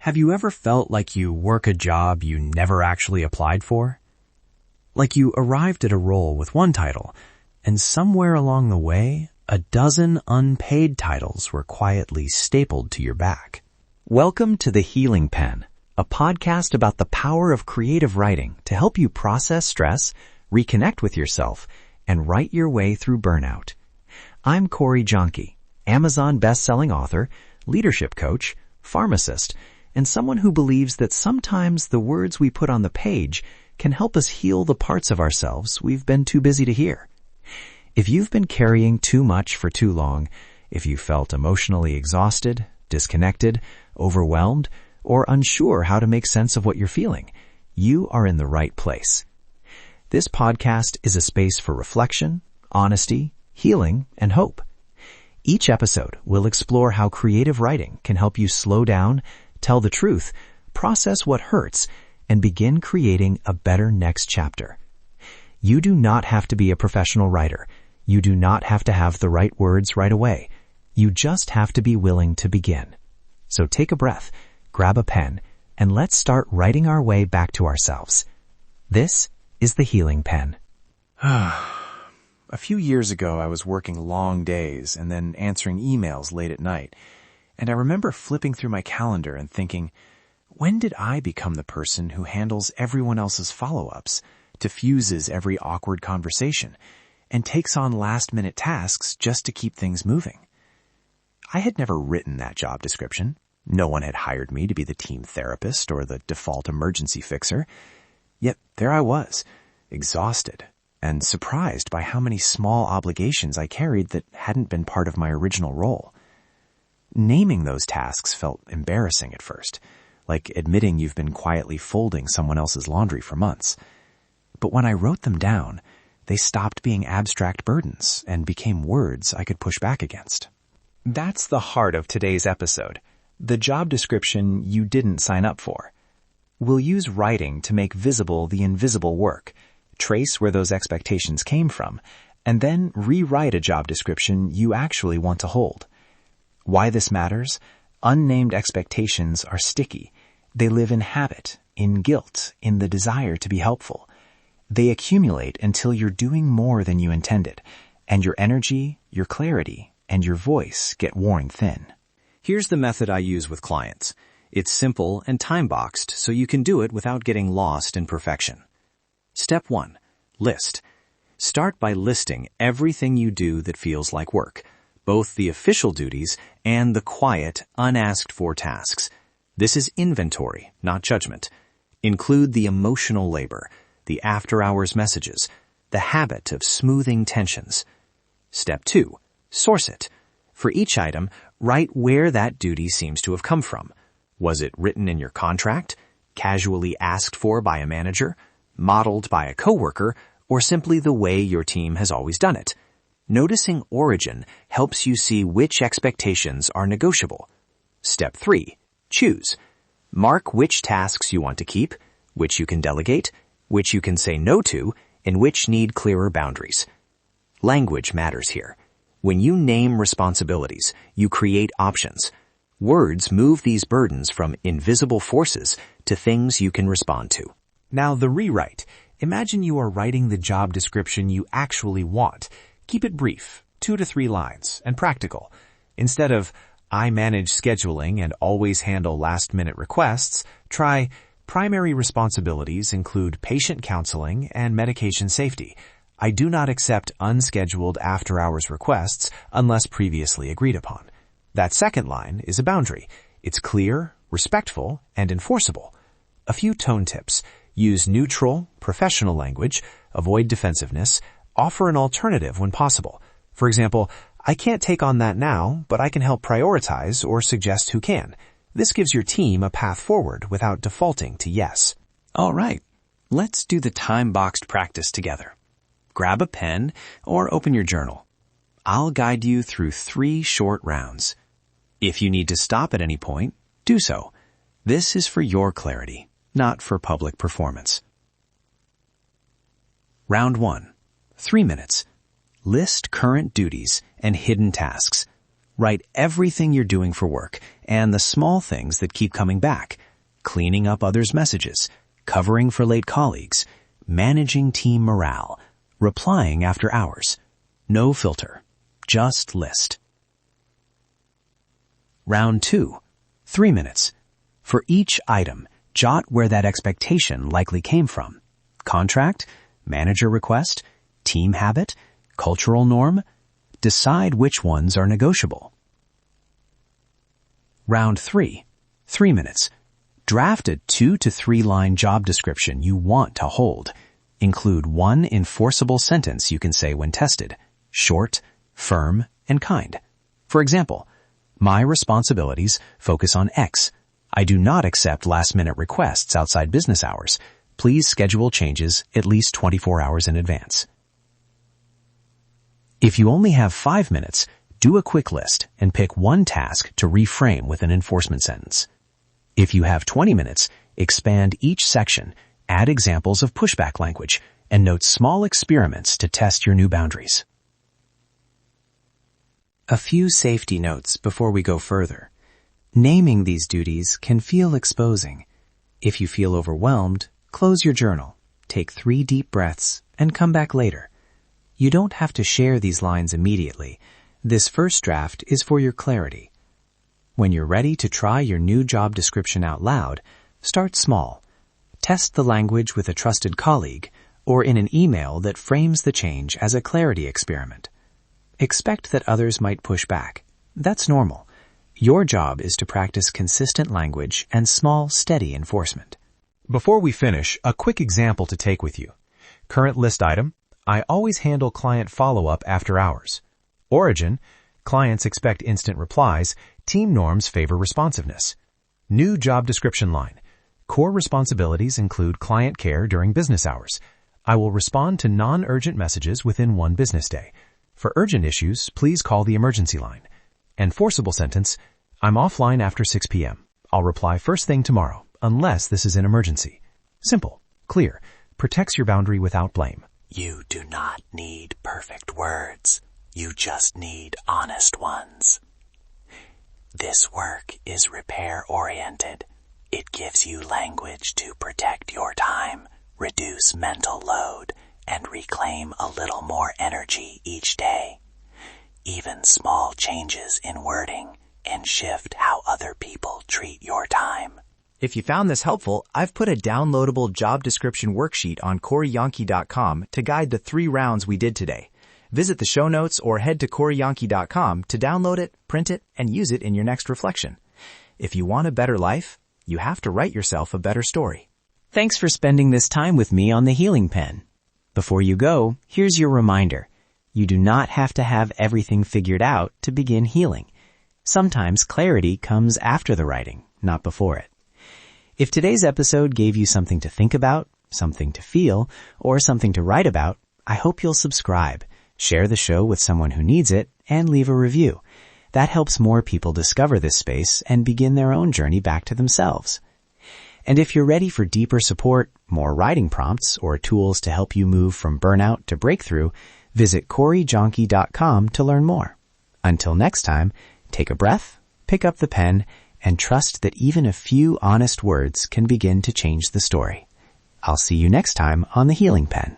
Have you ever felt like you work a job you never actually applied for? Like you arrived at a role with one title, and somewhere along the way, a dozen unpaid titles were quietly stapled to your back. Welcome to The Healing Pen, a podcast about the power of creative writing to help you process stress, reconnect with yourself, and write your way through burnout. I'm Corey Jonke, Amazon best-selling author, leadership coach, pharmacist, and someone who believes that sometimes the words we put on the page can help us heal the parts of ourselves we've been too busy to hear. If you've been carrying too much for too long, if you felt emotionally exhausted, disconnected, overwhelmed, or unsure how to make sense of what you're feeling, you are in the right place. This podcast is a space for reflection, honesty, healing, and hope. Each episode will explore how creative writing can help you slow down, tell the truth, process what hurts, and begin creating a better next chapter. You do not have to be a professional writer. You do not have to have the right words right away. You just have to be willing to begin. So take a breath, grab a pen, and let's start writing our way back to ourselves. This is The Healing Pen. A few years ago, I was working long days and then answering emails late at night. And I remember flipping through my calendar and thinking, when did I become the person who handles everyone else's follow-ups, diffuses every awkward conversation, and takes on last-minute tasks just to keep things moving? I had never written that job description. No one had hired me to be the team therapist or the default emergency fixer. Yet there I was, exhausted and surprised by how many small obligations I carried that hadn't been part of my original role. Naming those tasks felt embarrassing at first, like admitting you've been quietly folding someone else's laundry for months. But when I wrote them down, they stopped being abstract burdens and became words I could push back against. That's the heart of today's episode, the job description you didn't sign up for. We'll use writing to make visible the invisible work, trace where those expectations came from, and then rewrite a job description you actually want to hold. Why this matters? Unnamed expectations are sticky. They live in habit, in guilt, in the desire to be helpful. They accumulate until you're doing more than you intended, and your energy, your clarity, and your voice get worn thin. Here's the method I use with clients. It's simple and time-boxed, so you can do it without getting lost in perfection. Step 1. List. Start by listing everything you do that feels like work, both the official duties and the quiet, unasked-for tasks. This is inventory, not judgment. Include the emotional labor, the after-hours messages, the habit of smoothing tensions. Step 2. Source it. For each item, write where that duty seems to have come from. Was it written in your contract, casually asked for by a manager, modeled by a coworker, or simply the way your team has always done it? Noticing origin helps you see which expectations are negotiable. Step 3. Choose. Mark which tasks you want to keep, which you can delegate, which you can say no to, and which need clearer boundaries. Language matters here. When you name responsibilities, you create options. Words move these burdens from invisible forces to things you can respond to. Now the rewrite. Imagine you are writing the job description you actually want. Keep it brief, 2 to 3 lines, and practical. Instead of, I manage scheduling and always handle last-minute requests, try, primary responsibilities include patient counseling and medication safety. I do not accept unscheduled after-hours requests unless previously agreed upon. That second line is a boundary. It's clear, respectful, and enforceable. A few tone tips. Use neutral, professional language, avoid defensiveness, offer an alternative when possible. For example, I can't take on that now, but I can help prioritize or suggest who can. This gives your team a path forward without defaulting to yes. All right, let's do the time-boxed practice together. Grab a pen or open your journal. I'll guide you through 3 short rounds. If you need to stop at any point, do so. This is for your clarity, not for public performance. Round 1. 3 minutes. List current duties and hidden tasks. Write everything you're doing for work and the small things that keep coming back: cleaning up others' messages, covering for late colleagues, managing team morale, replying after hours. No filter. Just list. Round 2. 3 minutes. For each item, jot where that expectation likely came from. Contract, manager request, team habit, cultural norm. Decide which ones are negotiable. Round 3. 3 minutes. Draft a 2 to 3 line job description you want to hold. Include one enforceable sentence you can say when tested. Short, firm, and kind. For example, my responsibilities focus on X. I do not accept last-minute requests outside business hours. Please schedule changes at least 24 hours in advance. If you only have 5 minutes, do a quick list and pick one task to reframe with an enforcement sentence. If you have 20 minutes, expand each section, add examples of pushback language, and note small experiments to test your new boundaries. A few safety notes before we go further. Naming these duties can feel exposing. If you feel overwhelmed, close your journal, take 3 deep breaths, and come back later. You don't have to share these lines immediately. This first draft is for your clarity. When you're ready to try your new job description out loud, start small. Test the language with a trusted colleague or in an email that frames the change as a clarity experiment. Expect that others might push back. That's normal. Your job is to practice consistent language and small, steady enforcement. Before we finish, a quick example to take with you. Current list item: I always handle client follow-up after hours. Origin: clients expect instant replies. Team norms favor responsiveness. New job description line: core responsibilities include client care during business hours. I will respond to non-urgent messages within 1 business day. For urgent issues, please call the emergency line. Enforceable sentence: I'm offline after 6 p.m. I'll reply first thing tomorrow, unless this is an emergency. Simple, clear, protects your boundary without blame. You do not need perfect words. You just need honest ones. This work is repair-oriented. It gives you language to protect your time, reduce mental load, and reclaim a little more energy each day. Even small changes in wording can shift how other people treat your time. If you found this helpful, I've put a downloadable job description worksheet on CoreyYonkey.com to guide the 3 rounds we did today. Visit the show notes or head to CoreyYonkey.com to download it, print it, and use it in your next reflection. If you want a better life, you have to write yourself a better story. Thanks for spending this time with me on the Healing Pen. Before you go, here's your reminder. You do not have to have everything figured out to begin healing. Sometimes clarity comes after the writing, not before it. If today's episode gave you something to think about, something to feel, or something to write about, I hope you'll subscribe, share the show with someone who needs it, and leave a review. That helps more people discover this space and begin their own journey back to themselves. And if you're ready for deeper support, more writing prompts, or tools to help you move from burnout to breakthrough, visit CoreyJonkey.com to learn more. Until next time, take a breath, pick up the pen, and trust that even a few honest words can begin to change the story. I'll see you next time on The Healing Pen.